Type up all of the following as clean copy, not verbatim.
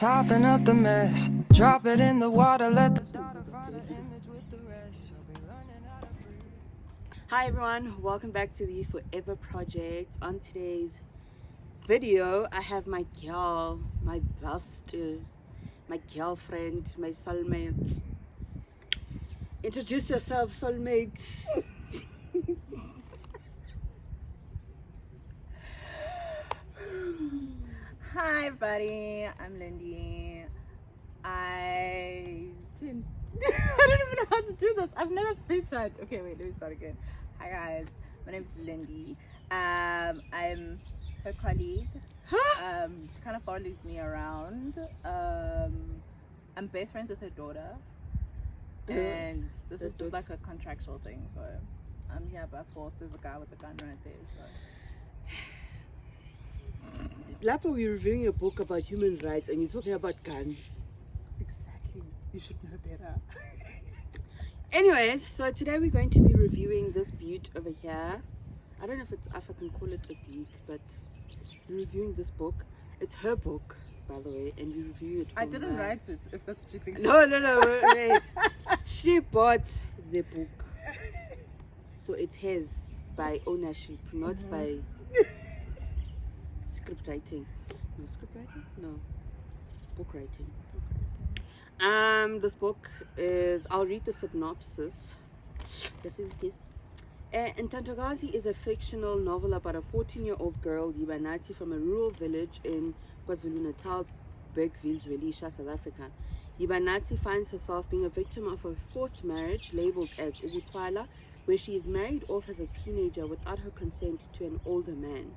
Soften up the mess, drop it in the water, let the daughter find an image with the rest. She'll be running out of breath. Hi everyone, welcome back to the Forever Project. On today's video, I have my girl, my best, my girlfriend, my soulmate. Introduce yourself, soulmate. Hi, buddy. I'm Lindy. I don't even know how to do this. I've never featured. Okay, wait. Let me start again. Hi, guys. My name is Lindy. I'm her colleague. She kind of follows me around. I'm best friends with her daughter, and this is just like a contractual thing. So I'm here by force. There's a guy with a gun right there. So. Nhlapho, we're reviewing a book about human rights and you're talking about guns. Exactly. You should know better. Anyways, so today we're going to be reviewing this butte over here. I don't know if I can call it a butte, but we're reviewing this book. It's her book, by the way, and we review it. I didn't write it, if that's what you think. No, wait. She bought the book. So it's hers by ownership, not by script writing. No, script writing? No. Book writing. This book is, I'll read the synopsis. Yes. Ntandokazi is a fictional novel about a 14-year-old girl, Yibanati, from a rural village in KwaZulu-Natal, Bergville, Zwelisha, South Africa. Yibanati finds herself being a victim of a forced marriage labeled as ubutwala, where she is married off as a teenager without her consent to an older man.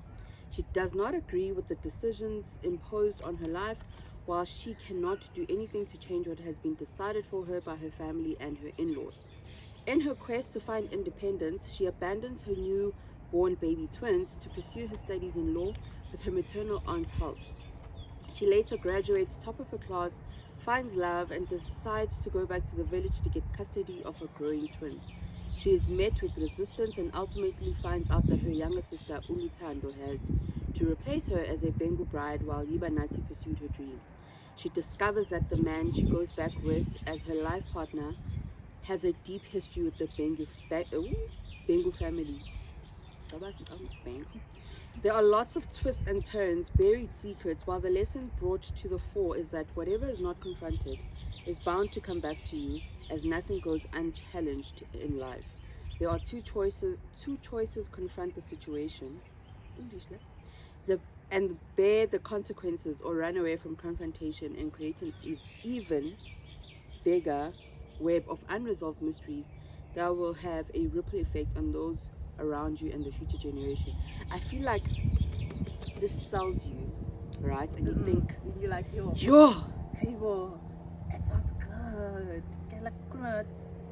She does not agree with the decisions imposed on her life, while she cannot do anything to change what has been decided for her by her family and her in-laws. In her quest to find independence, she abandons her newborn baby twins to pursue her studies in law with her maternal aunt's help. She later graduates top of her class, finds love, and decides to go back to the village to get custody of her growing twins. She is met with resistance and ultimately finds out that her younger sister, Nthando, had to replace her as a Bengu bride while Yibanati pursued her dreams. She discovers that the man she goes back with as her life partner has a deep history with the Bengu family. There are lots of twists and turns, buried secrets, while the lesson brought to the fore is that whatever is not confronted is bound to come back to you, as nothing goes unchallenged in life. There are two choices confront the situation and bear the consequences, or run away from confrontation and create an even bigger web of unresolved mysteries that will have a ripple effect on those around you and the future generation. I feel like this sells you, right? And you think, you're like, yo, it sounds good. Get like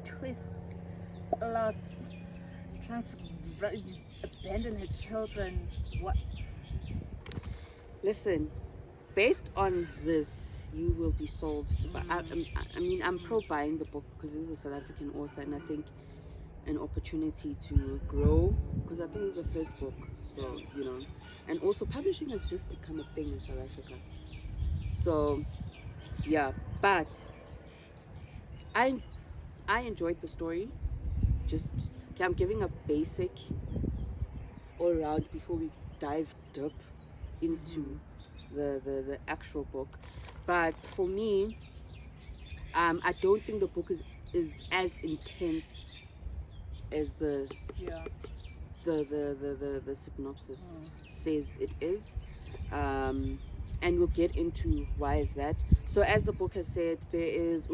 twists, lots, trying to abandon her children. What? Listen, based on this, you will be sold to buy. I mean, I'm pro buying the book because this is a South African author, and I think an opportunity to grow, because I think it's the first book, so you know, and also publishing has just become a thing in South Africa. So yeah, but I enjoyed the story. Just okay, I'm giving a basic all around before we dive deep into the actual book. But for me, I don't think the book is as intense as the synopsis says it is, and we'll get into why is that. So as the book has said, there is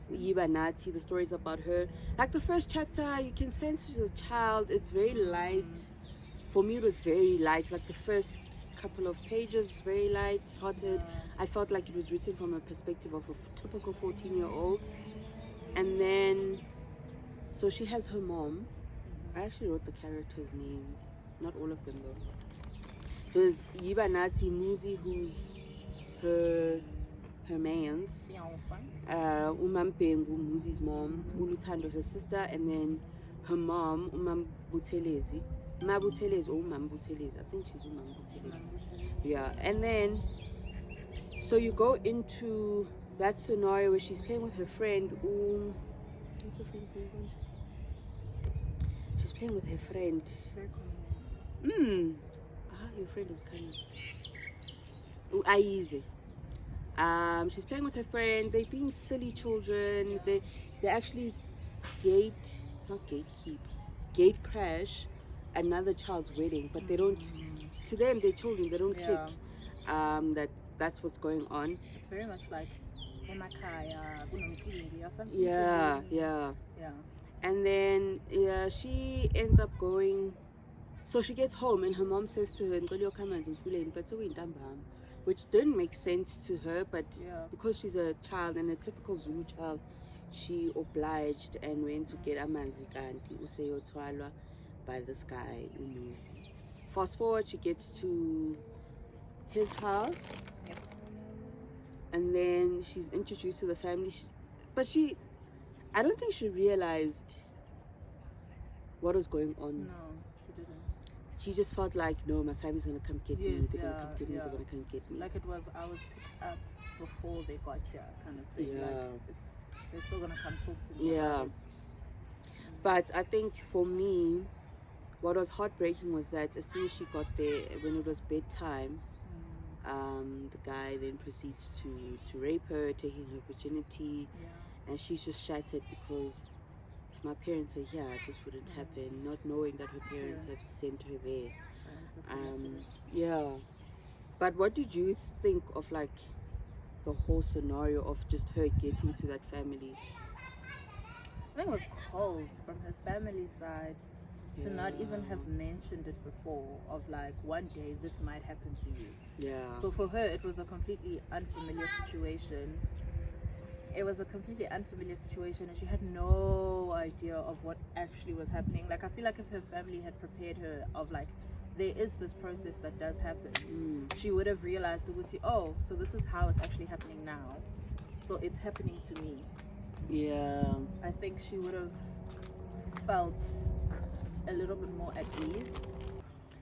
Yibanati. The story is about her. Like the first chapter, you can sense she's a child. It's very light. For me, it was very light. Like the first couple of pages, very light-hearted. I felt like it was written from a perspective of a typical 14-year-old. And then, so she has her mom. I actually wrote the characters' names, not all of them though. There's Yibanati Muzi, who's her man's, Umampengu, Muzi's mom, Nthando, her sister, and then her mom, Butelezi. Mabutelezi or Umam Butelezi. I think she's Umam Butelezi. Yeah, and then So you go into that scenario where she's playing with her friend. What's her friend's name? She's playing with her friend. Very common. Your friend is coming. Aize. She's playing with her friend. They're being silly children. They actually gate crash another child's wedding, but they don't. To them, they're children. They don't click. That's what's going on. It's very much like emakaya kunomcimbi or something. Yeah. And then she ends up going. So she gets home and her mom says to her, "Ngicela uyokhamba nje emfuleni," but so intambama, which didn't make sense to her, but because she's a child and a typical Zulu child, she obliged and went to get amanzi kanti useyothwalwa by this guy umuzi. Fast forward, she gets to his house. Yep. And then she's introduced to the family, I don't think she realized what was going on. No, she didn't. She just felt like, no, my family's gonna come get me. They're gonna come get me. They're gonna come get me. Like it was, I was picked up before they got here, kind of thing. Yeah. Like they're still gonna come talk to me. Yeah. But I think for me, what was heartbreaking was that as soon as she got there, when it was bedtime, the guy then proceeds to rape her, taking her virginity, and she's just shattered because if my parents are here, this wouldn't happen, not knowing that her parents have sent her there. But what did you think of like the whole scenario of just her getting to that family? I think it was cold from her family side to not even have mentioned it before, of like, one day this might happen to you. Yeah. So for her, it was a completely unfamiliar situation. And she had no idea of what actually was happening. Like, I feel like if her family had prepared her of like, there is this process that does happen, she would have realized, oh, so this is how it's actually happening now. So it's happening to me. Yeah. I think she would have felt a little bit more at ease.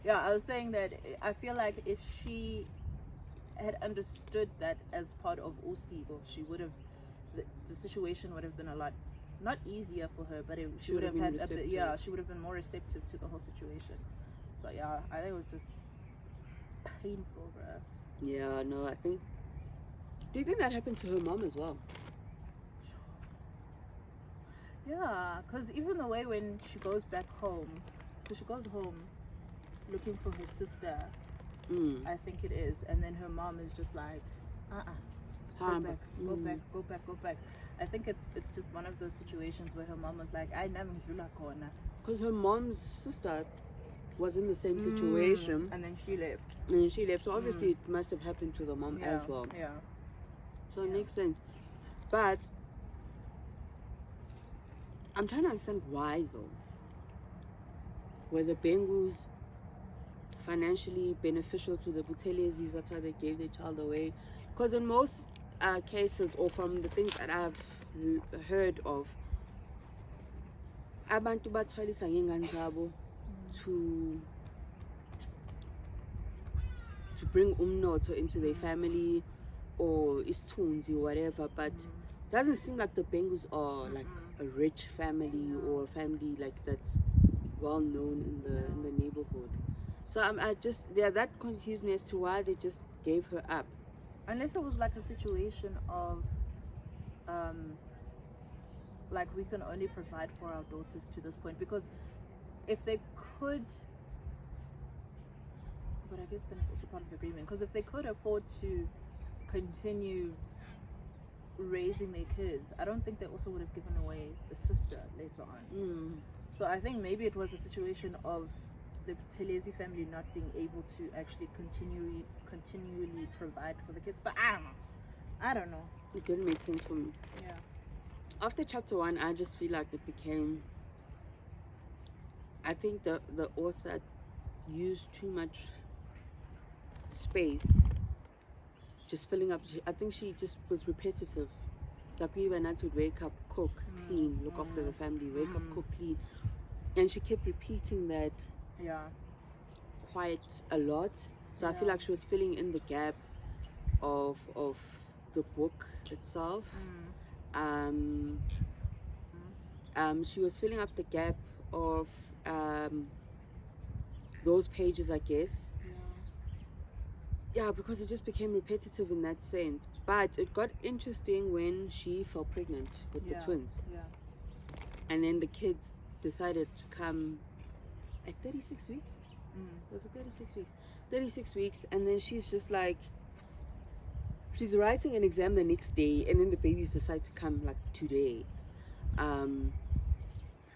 Yeah, I was saying that I feel like if she had understood that as part of Usiko, she would have, the situation would have been a lot, not easier for her, but she would have had a bit, she would have been more receptive to the whole situation. So yeah, I think it was just painful, bruh. Yeah, no, I think. Do you think that happened to her mom as well? Yeah, because even the way when she goes back home, because she goes home looking for her sister, I think it is, and then her mom is just like, go back. I think it's just one of those situations where her mom was like, because her mom's sister was in the same situation, and then she left. So obviously it must have happened to the mom as well. Yeah. So it makes sense, but I'm trying to understand why though. Were the Bengus financially beneficial to the Buthelezis? That's why they gave their child away. Because in most cases, or from the things that I've heard of, abantu bathwalisa ngengane zabo to bring umnotho into their family, or isithunzi or whatever, but doesn't seem like the Bengus are like a rich family or a family like that's well known in the neighborhood. So that confused me as to why they just gave her up. Unless it was like a situation of like, we can only provide for our daughters to this point, because if they could, but I guess then it's also part of the agreement, because if they could afford to continue raising their kids, I don't think they also would have given away the sister later on. So I think maybe it was a situation of the Telezi family not being able to actually continually provide for the kids, but I don't know. It didn't make sense for me. Yeah. After chapter 1, I just feel like it became, I think the author used too much space just filling up. I think she just was repetitive. Like, we went out to wake up, cook, clean, look after the family, wake up, cook, clean, and she kept repeating that quite a lot. So I feel like she was filling in the gap of the book itself. She was filling up the gap of those pages, I guess. Yeah, because it just became repetitive in that sense. But it got interesting when she fell pregnant with the twins. Yeah. And then the kids decided to come at 36 weeks. Was it 36 weeks? 36 weeks. And then she's just like, she's writing an exam the next day, and then the babies decide to come like today.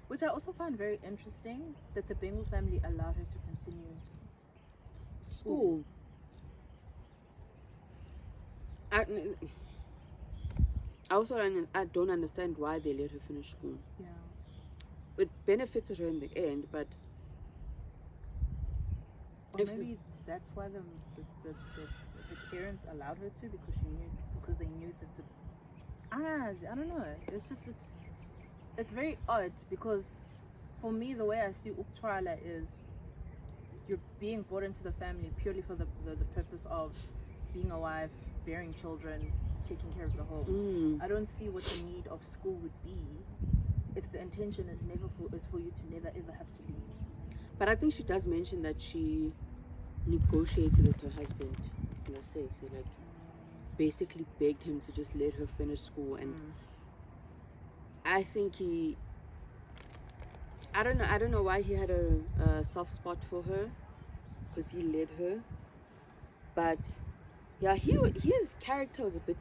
Which I also find very interesting, that the Bengal family allowed her to continue School. I also I don't understand why they let her finish school. Yeah. It benefited her in the end, but Or maybe that's why the parents allowed her to, because they knew that I don't know. It's very odd, because for me, the way I see Uktwala is you're being brought into the family purely for the purpose of being a wife, bearing children, taking care of the home. I don't see what the need of school would be if the intention is for you to never ever have to leave. But I think she does mention that she negotiated with her husband. She like basically begged him to just let her finish school, and I think I don't know why he had a soft spot for her, because he led her. But yeah, his character was a bit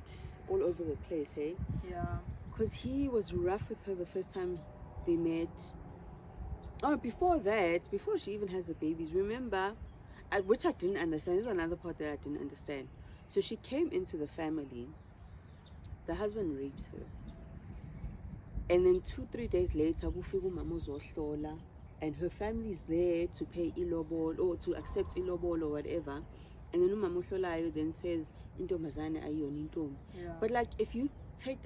all over the place, hey? Yeah. Because he was rough with her the first time they met. Oh, before she even has the babies, remember, which I didn't understand. This is another part that I didn't understand. So she came into the family, the husband rapes her, and then 2-3 days later, and her family's there to pay ilobol or to accept ilobol or whatever, and then umama ohlolayo then says intombazane ayiyona intombi. Yeah. But like, if you take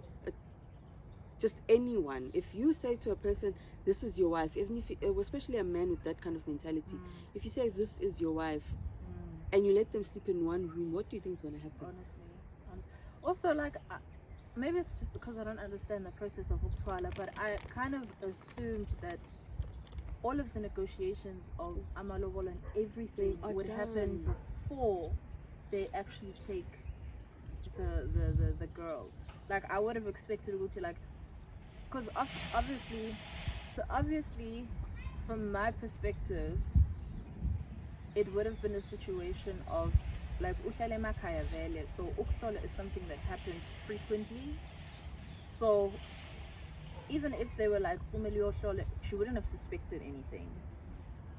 just anyone, if you say to a person, this is your wife, even if especially a man with that kind of mentality, if you say this is your wife and you let them sleep in one room, what do you think is going to happen? Honestly. Also, like, maybe it's just because I don't understand the process of Uktwala, but I kind of assumed that all of the negotiations of Amalobol and everything would happen before they actually take the girl. Like, I would have expected to like, because obviously from my perspective, it would have been a situation of like uhlale emakhaya vele, so ukuhlola is something that happens frequently. So even if they were like umeli uyohlola, she wouldn't have suspected anything,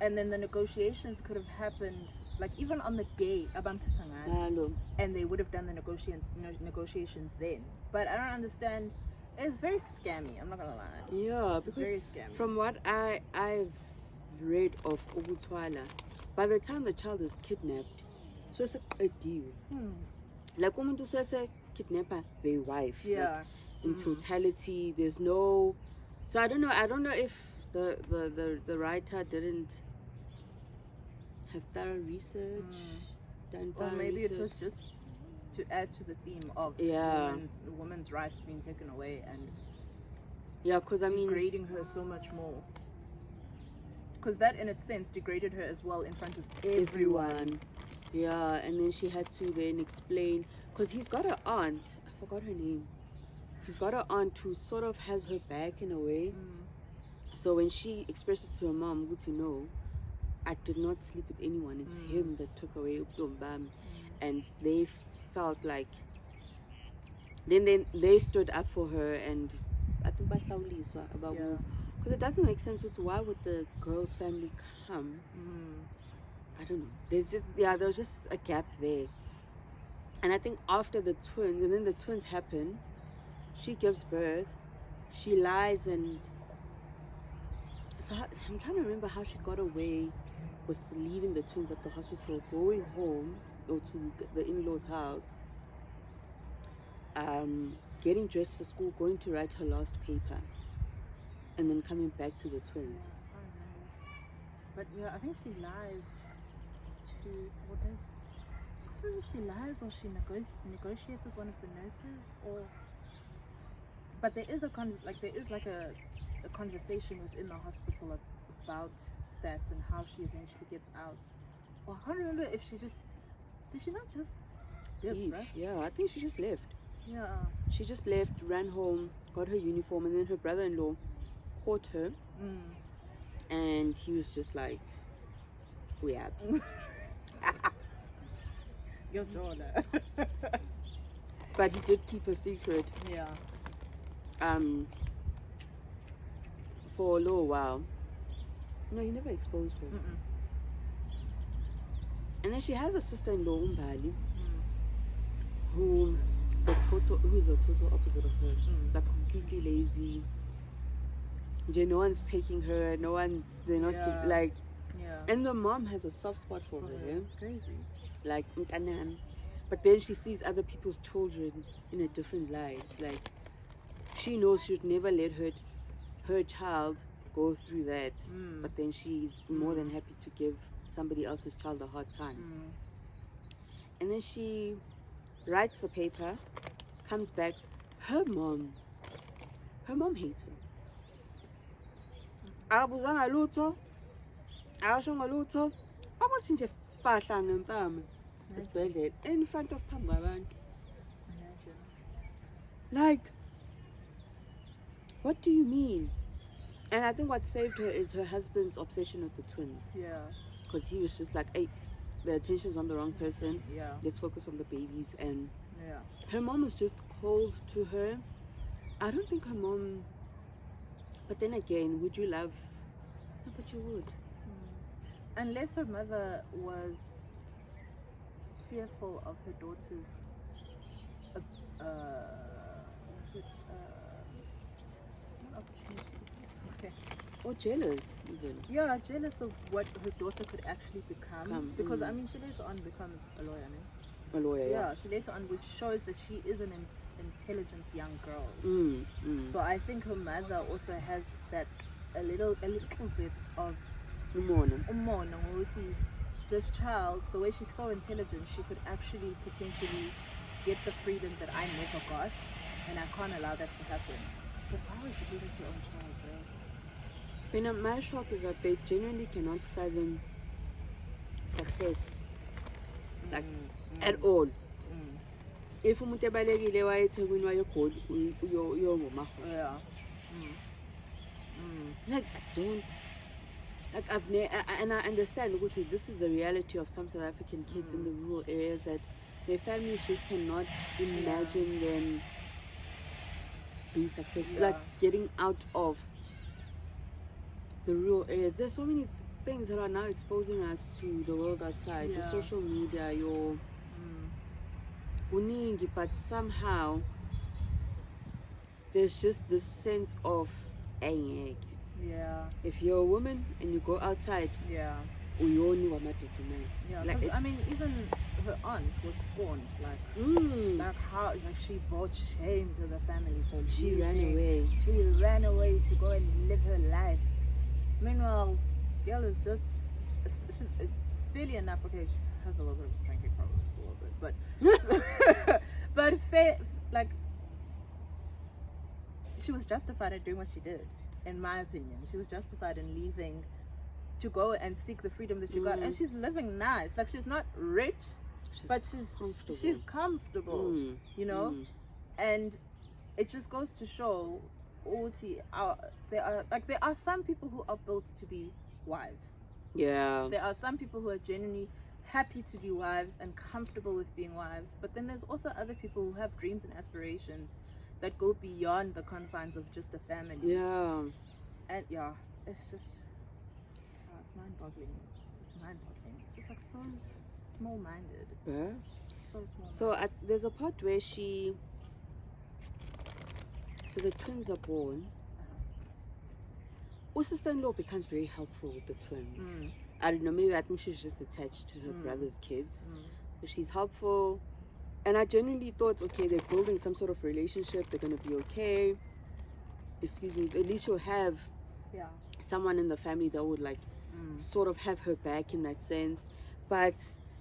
and then the negotiations could have happened like even on the day abamthathangana, and they would have done the negotiations then. But I don't understand. It's very scammy, I'm not gonna lie. Yeah, it's very scammy. From what I've read of Ubutwala, by the time the child is kidnapped, so it's a deal. Like umuntu sese kidnapper their wife. Yeah. Like, in totality, there's no. So I don't know if the writer didn't have thorough research, done thorough or maybe research. It was just to add to the theme of women's rights being taken away and because I mean degrading her so much more. Because that in its sense degraded her as well in front of everyone. Yeah, and then she had to then explain, because he's got an aunt, I forgot her name. He's got an aunt who sort of has her back in a way. So when she expresses to her mom, no, I did not sleep with anyone. It's him that took away Ubdombam. And they felt like, then they stood up for her, and I think about because it doesn't make sense. Why would the girl's family come? I don't know. There was just a gap there. And I think after the twins, and then the twins happen, she gives birth, she lies, and so I'm trying to remember how she got away with leaving the twins at the hospital, going home or to the in-laws' house, getting dressed for school, going to write her last paper, and then coming back to the twins. I don't know. But I think she lies to remember if she lies or she negotiates with one of the nurses, or. But there is a conversation within the hospital about that and how she eventually gets out. Well, I can't remember if she just did she not just dip, right? Yeah, I think she just left. Yeah. She just left, ran home, got her uniform, and then her brother-in-law caught her, and he was just like, "We happy." Your daughter. But he did keep a secret. Yeah. For a little while. No, he never exposed her. And then she has a sister-in-law, Umbali, who's the total opposite of her. Like completely lazy. No one's taking her. They're not like. Yeah. And the mom has a soft spot for her. Yeah? It's crazy. Like, but then she sees other people's children in a different light. Like, she knows she would never let her child go through that. But then she's more than happy to give somebody else's child a hard time. And then she writes the paper, comes back. Her mom hates her. Akabuzanga lutho, akashongo lutho, abathi nje fahla ngempama esibhedlela in front of phambi kwabantu. Like, what do you mean? And I think what saved her is her husband's obsession with the twins. Yeah. Because he was just like, hey, the attention's on the wrong person. Yeah. Let's focus on the babies. And Yeah. her mom was just cold to her. I don't think her mom... But then again, would you love... No, but you would. Unless her mother was fearful of her daughter's not opportunity, Or jealous, even. yeah, jealous of what her daughter could actually become. Because I mean, she later on becomes a lawyer, no? A lawyer, yeah. She later on, which shows that she is an intelligent young girl. So I think her mother also has that a little bit of umona. We see this child, the way she's so intelligent, she could actually potentially get the freedom that I never got, and I can't allow that to happen. But why would you do this to your own child, bro? You know, my shock is that they genuinely cannot fathom success, like at all. If umuntu ebalekile wayeThekwini wayeGoli uyongomahosha. Yeah. Like, I don't. Like, and I understand, because this is the reality of some South African kids in the rural areas, that their families just cannot imagine them being successful, like getting out of the rural areas. There's so many things that are now exposing us to the world outside, your social media, your uningi, but somehow there's just this sense of egg. Yeah. If you're a woman and you go outside, uyoni wa madoda. Yeah, Like, because I mean, even her aunt was scorned. Like how, like, she brought shame to the family for she ran leaving. away. She ran away to go and live her life. Meanwhile, girl is just, she's fairly enough. Okay, she has a little bit of drinking problems, a little bit, but like, she was justified in doing what she did. In my opinion, she was justified in leaving to go and seek the freedom that she got, and she's living nice. Like, she's not rich, but she's comfortable, you know. And it just goes to show, there are some people who are built to be wives. Yeah. There are some people who are genuinely happy to be wives and comfortable with being wives, but then there's also other people who have dreams and aspirations that go beyond the confines of just a family. Yeah. And it's just, it's mind-boggling. It's just like so small-minded. Yeah. So small. So there's a part where so the twins are born. Her sister-in-law becomes very helpful with the twins. I don't know, maybe I think she's just attached to her brother's kids. But she's helpful. And I genuinely thought, okay, they're building some sort of relationship. They're going to be okay. Excuse me. At least she'll have someone in the family that would, like, sort of have her back in that sense. But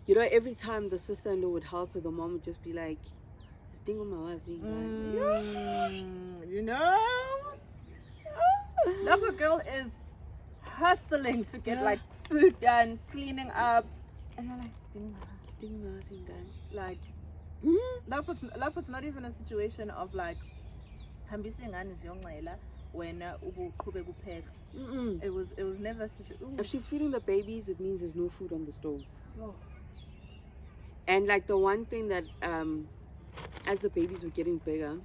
You know, every time the sister-in-law would help her, the mom would just be like, you know, Nhlapho girl is hustling to get like food done, cleaning up, and then like Nhlapho's not even a situation of like hambisa ingane ziyongcela wena ubuqhubeka upheka. It was never a situation. If she's feeding the babies, it means there's no food on the stove. Oh. And like the one thing that as the babies were getting bigger,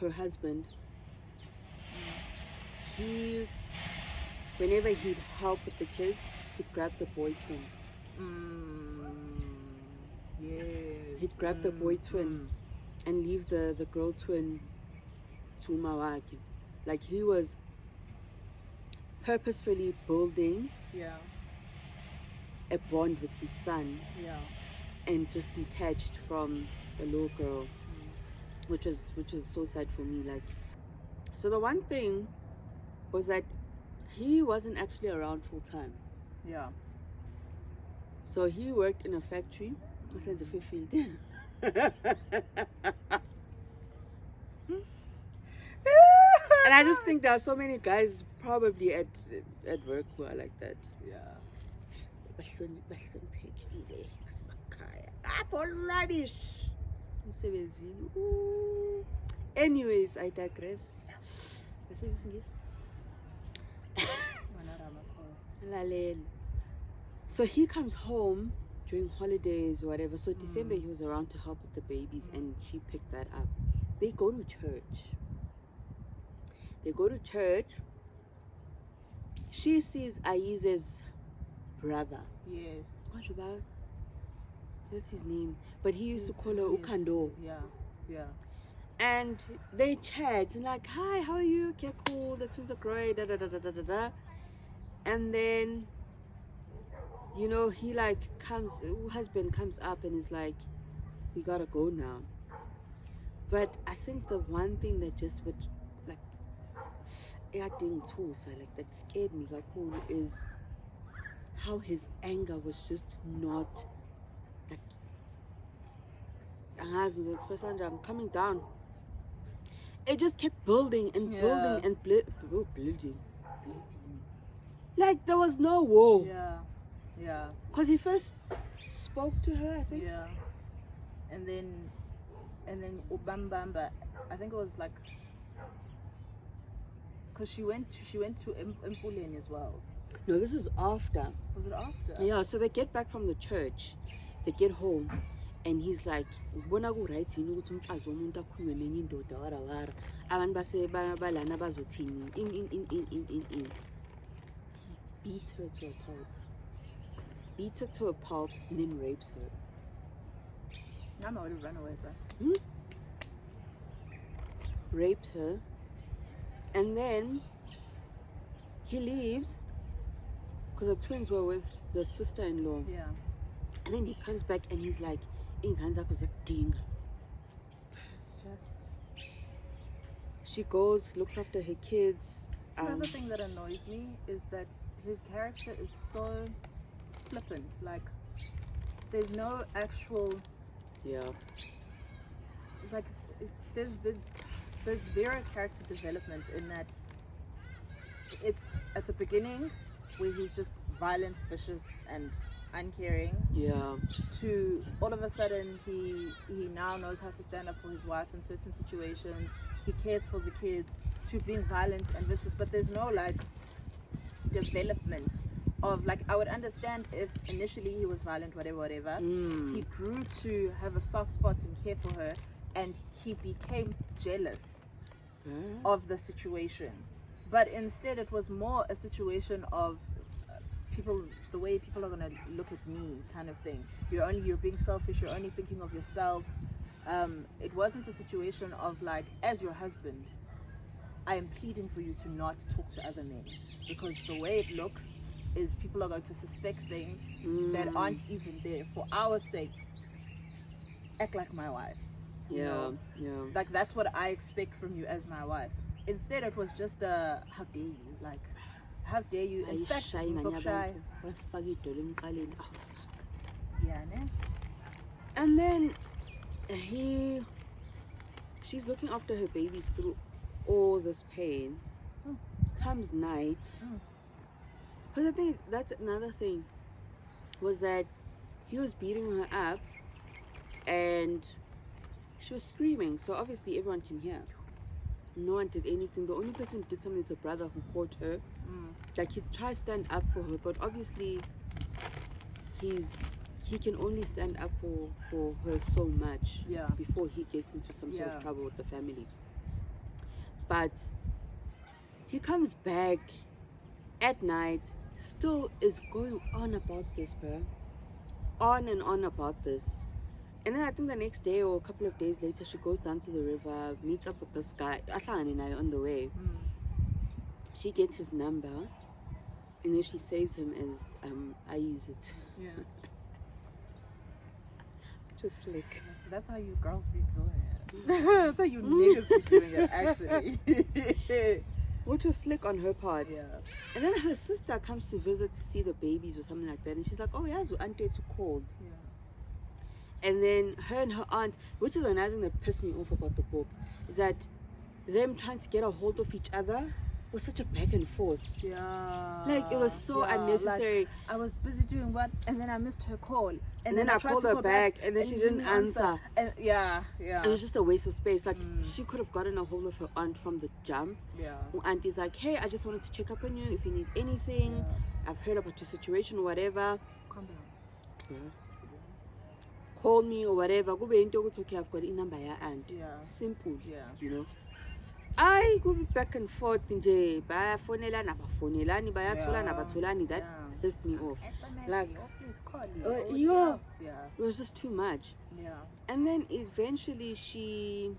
her husband, whenever he'd help with the kids, he'd grab the boy twin. Yes. He'd grab the boy twin and leave the girl twin to Mawaki. Like he was purposefully building a bond with his son and just detached from the little girl, which is so sad for me. Like, so the one thing was that he wasn't actually around full time. Yeah. So he worked in a factory. And I just think there are so many guys probably at work who are like that. Yeah. Anyways, I digress. So he comes home during holidays or whatever. So December he was around to help with the babies and she picked that up. They go to church. She sees Aize's brother. Yes. What's his name? But he used to call her Ukando. Yeah. And they chat and like, hi, how are you? Okay, cool. The twins are great. Da da da da da da da. And then, you know, he like husband comes up and is like, we gotta go now. But I think the one thing that just would like that scared me is how his anger was just not like I'm coming down. It just kept building and building and building. Like there was no war. Yeah. Because he first spoke to her, I think. Yeah. And then Ubambamba, I think it was like, because she went to Mpuleni as well. No, this is after. Was it after? Yeah, so they get back from the church, they get home, and he's like, "Bona ku right yini ukuthi umfazi womuntu akhulume nenye indoda warawara. Abantu base balana bazothini." In. He beats her to a pulp. Beats her to a pulp and then rapes her. I would have run away, bro. Raped her, and then he leaves because the twins were with the sister-in-law. Yeah. And then he comes back and he's like, "Ingane zakho ziyakudinga." It's just. She goes, looks after her kids. Another thing that annoys me is that his character is so flippant. Like, there's no actual. Yeah. It's like there's zero character development in that. It's at the beginning where he's just violent, vicious, and uncaring. Yeah. To all of a sudden he now knows how to stand up for his wife in certain situations. He cares for the kids. To being violent and vicious, but there's no like development of like, I would understand if initially he was violent, whatever. He grew to have a soft spot and care for her, and he became jealous of the situation. But instead it was more a situation of people, the way people are going to look at me kind of thing. You're being selfish, you're only thinking of yourself. It wasn't a situation of like, as your husband, I am pleading for you to not talk to other men, because the way it looks is people are going to suspect things that aren't even there. For our sake, act like my wife. You know? Like, that's what I expect from you as my wife. Instead, it was just how dare you? Like, how dare you? In fact, so shy. Yeah, ne? And then she's looking after her babies through all this pain. Comes night. Because the thing is, that's another thing, was that he was beating her up and she was screaming, so obviously everyone can hear. No one did anything. The only person who did something is her brother, who caught her. Like, he tried to stand up for her, but obviously he can only stand up for her so much before he gets into some sort of trouble with the family. But he comes back at night, still is going on about this, bro. On and on about this. And then I think the next day or a couple of days later, she goes down to the river, meets up with this guy, on the way. She gets his number, and then she saves him as I use it. Yeah. Just slick. That's how you girls be doing it. That's how you niggas be doing it, actually. Which was slick on her part. Yeah. And then her sister comes to visit to see the babies or something like that, and she's like, oh, yeah, so auntie too cold. Yeah. And then her and her aunt, which is another thing that pissed me off about the book, is that them trying to get a hold of each other was such a back and forth. Yeah. Like, it was so unnecessary. Like, I was busy doing what, and then I missed her call. And then I tried called to her call back, and then she didn't answer. And yeah. It was just a waste of space. Like, she could have gotten a hold of her aunt from the jump. Yeah. Auntie's like, hey, I just wanted to check up on you if you need anything. Yeah. I've heard about your situation or whatever. Calm down. Yeah. Call me or whatever. Go be into okay, I've got a number ya aunt. Yeah. Simple. Yeah. You know. I go back and forth nje bayafonelana bafonelani bayatholana batholani. That pissed me off. SMS, Like, please call yeah. Yeah. It was just too much. Yeah. And then eventually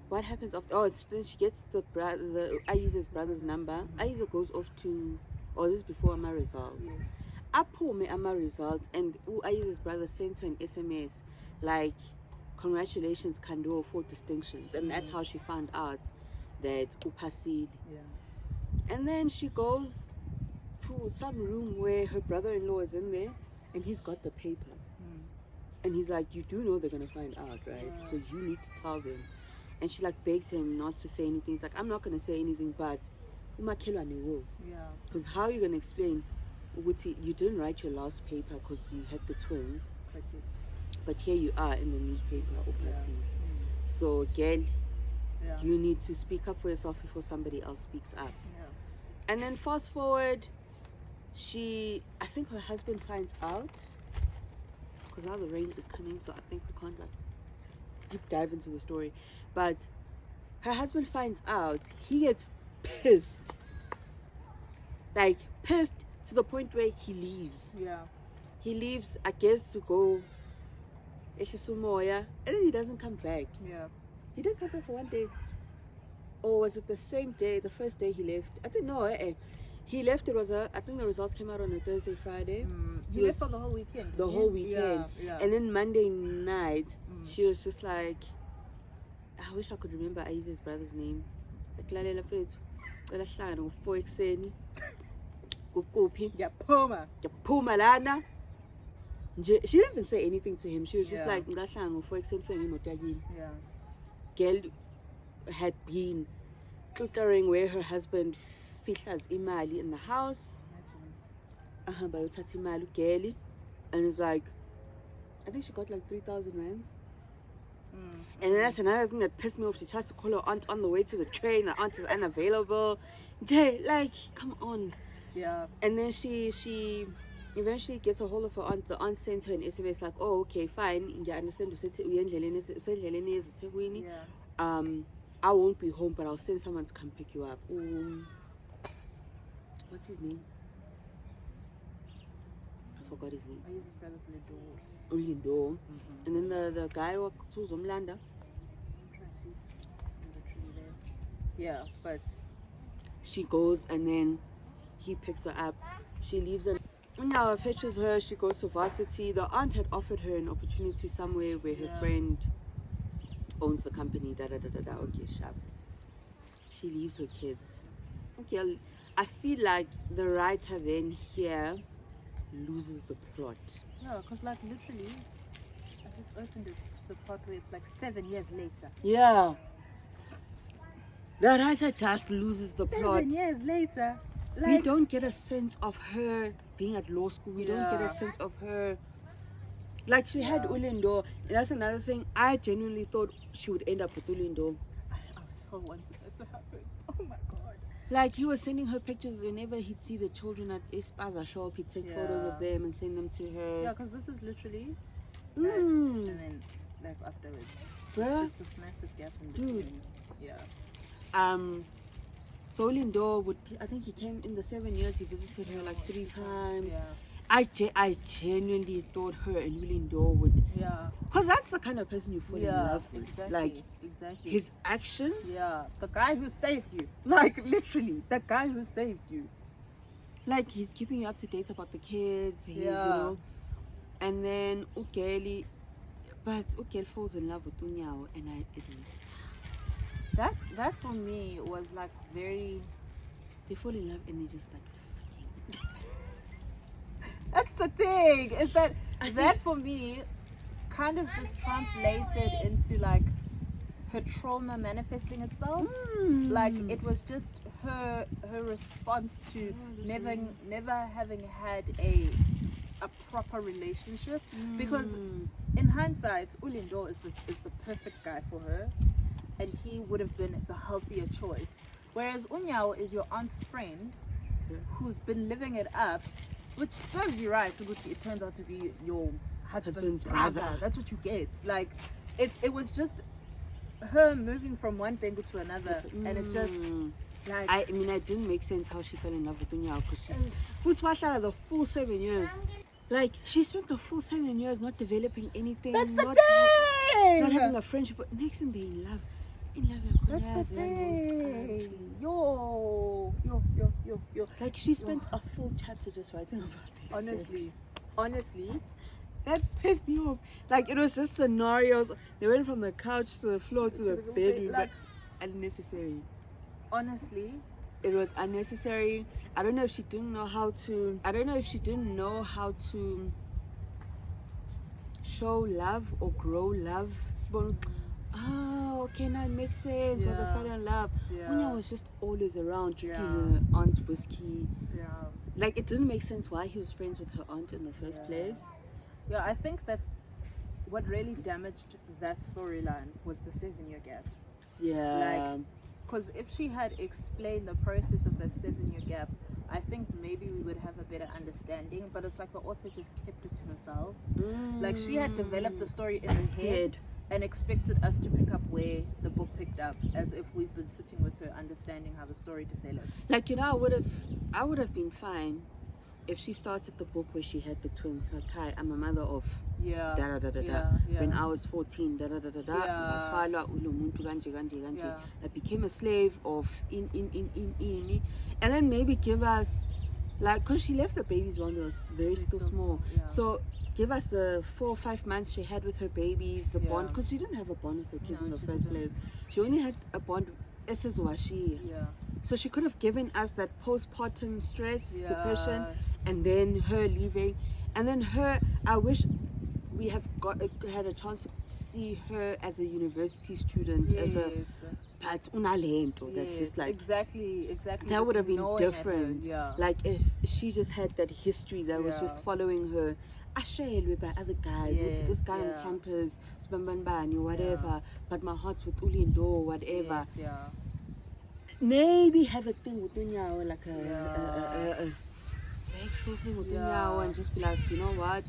what happens after? Oh, then she gets the Aiza's brother's number. Aiza goes off to, this is before my results. Yes. Aphume ama results, and Aiza's brother sends her an SMS like, congratulations, Kando, for distinctions. And that's how she found out that upassid. Yeah. And then she goes to some room where her brother-in-law is in there, and he's got the paper. And he's like, you do know they're gonna find out, right? Yeah. So you need to tell them. And she like begs him not to say anything. He's like, I'm not gonna say anything, but umakhelwane will. Yeah. Because how are you gonna explain ukuthi you didn't write your last paper because you had the twins, but here you are in the newspaper, upasi. So girl, you need to speak up for yourself before somebody else speaks up. Yeah. And then fast forward, I think her husband finds out, because now the rain is coming, so I think we can't like deep dive into the story. But her husband finds out, he gets pissed. Like, pissed to the point where he leaves. Yeah. He leaves, I guess, to go Ehlisumoya, and then he doesn't come back. Yeah. He didn't come back for one day. Or was it the same day, the first day he left? I think no, he left. I think the results came out on a Thursday, Friday. He left for the whole weekend. The whole weekend. Yeah. And then Monday night, she was just like, I wish I could remember Aiza's brother's name. Like, lalela fethu, cela sihlangane ngo-4 ekuseni. Kuphi? Yaphuma lana. She didn't even say anything to him. She was just like, ngahlanga ngo-4 ekuseni fike ngemoto yakini. Yeah. Girl had been cluttering where her husband fihlas imali in the house. Ahamba yothatha imali ugeli, and it's like, I think she got like 3,000 rands. And then that's another thing that pissed me off. She tries to call her aunt on the way to the train. Her aunt is unavailable. Jay, like, come on. Yeah. And then she eventually gets a hold of her aunt. The aunt sends her an SMS like, oh, okay, fine. I understand. Yeah. I won't be home, but I'll send someone to come pick you up. What's his name? I forgot his name. I use his brother's little. Lindo. And then the guy who was Omlanda. I'm trying to see. Literally there. Yeah, but she goes, and then he picks her up. She leaves, and now fetches her. She goes to varsity. The aunt had offered her an opportunity somewhere where her friend owns the company. Okay, sharp. She leaves her kids. Okay, I feel like the writer then here loses the plot. Yeah, because like literally, I just opened it to the part where it's like 7 years later. Yeah. The writer just loses the plot. 7 years later. We Like, don't get a sense of her being at law school. We don't get a Yeah. sense of her. Like, she had Ulindo. That's another thing. I genuinely thought she would end up with Ulindo. I so wanted that to happen. Oh my god. Like, he was sending her pictures whenever he'd see the children at Espaza shop. He'd take photos of them and send them to her. Yeah, because this is literally life, Mm. and then life afterwards. Bruh. It's just this massive gap in between. Yeah. So Ulindo would, I think he came in the 7 years, he visited her like 3 times. Yeah. I genuinely thought her and Ulindo would, Yeah. because that's the kind of person you fall in love with. Exactly. Like, exactly. his actions. Yeah. The guy who saved you. Like literally, the guy who saved you. Like, he's keeping you up to date about the kids. He, Yeah. You know. And then Ukeli, but Ukeli falls in love with Unyawo, and I didn't. That for me was like very. They fall in love and they just start fucking. That's the thing. Is that for me kind of just translated into like her trauma manifesting itself. Like it was just her response to never having had a proper relationship. Because in hindsight, Ulindo is the perfect guy for her, and he would have been the healthier choice. Whereas Unyawo is your aunt's friend who's been living it up, which serves you right. It turns out to be your husband's brother. That's what you get. Like, it was just her moving from one Bengu to another, and it just like I mean, it didn't make sense how she fell in love with Unyawo, because she's the full 7 years. Like, she spent the full 7 years not developing anything. that's the not thing. not having a friendship. But next thing, they're in love. That's the thing. Yo. Like, she spent a full chapter just writing about this. Honestly, that pissed me off. Like, it was just scenarios. They went from the couch to the floor to the bedroom. like- but unnecessary. honestly, It was unnecessary. I don't know if she didn't know how to. I don't know if she didn't know how to show love or grow love. Oh, okay, now it makes sense. Why they Yeah. fell in love. Yeah. Unya was just always around drinking Yeah. her aunt's whiskey. yeah. Like, it didn't make sense why he was friends with her aunt in the first Yeah. place. Yeah, I think that what really damaged that storyline was the 7-year gap. Yeah. Like, because if she had explained the process of that 7-year gap, I think maybe we would have a better understanding. But it's like the author just kept it to herself. Like, she had developed the story in her head and expected us to pick up where the book picked up, as if we've been sitting with her understanding how the story developed. Like, you know, I would have been fine if she started the book where she had the twins. Like, hi, I'm a mother of Yeah. da da da da da. Yeah. When I was 14, da da da da da. Yeah. Bathwalwa ulo muntu kanje kanje kanje. Yeah. I became a slave of in. And then maybe give us, like, because she left the babies when they were still small. Yeah. So give us the 4 or 5 months she had with her babies, the Yeah. bond, because she didn't have a bond with her kids No, in the she first didn't. place. She only had a bond. Yeah. So she could have given us that postpartum stress, Yeah. depression, and then her leaving, and then her. I wish we have had a chance to see her as a university student, as a but unalento. That's Yes, just like exactly. that would have been Knowing at her, different. Yeah. Like if she just had that history that was just Yeah. following her. Ashaelwe by other guys. With this Yes, guy on yeah. campus, Spambanbani, whatever. But my heart's with Ulindo, whatever. Yes, yeah. Maybe have a thing with Unyawo, like Yeah. a sexual thing with Yeah. Unyawo, and just be like, you know what?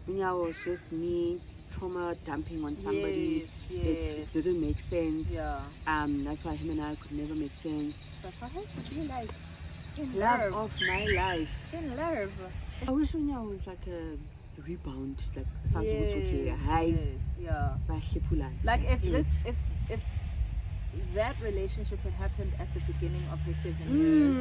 Unyawo was just me trauma dumping on somebody. Yes. It didn't make sense. Yeah. That's why him and I could never make sense. But for her to be like in Love love, of my life. in love. I wish Unyawo was like a rebound, like something Yes, high. yes, yeah. Like if that relationship had happened at the beginning of her 7 years,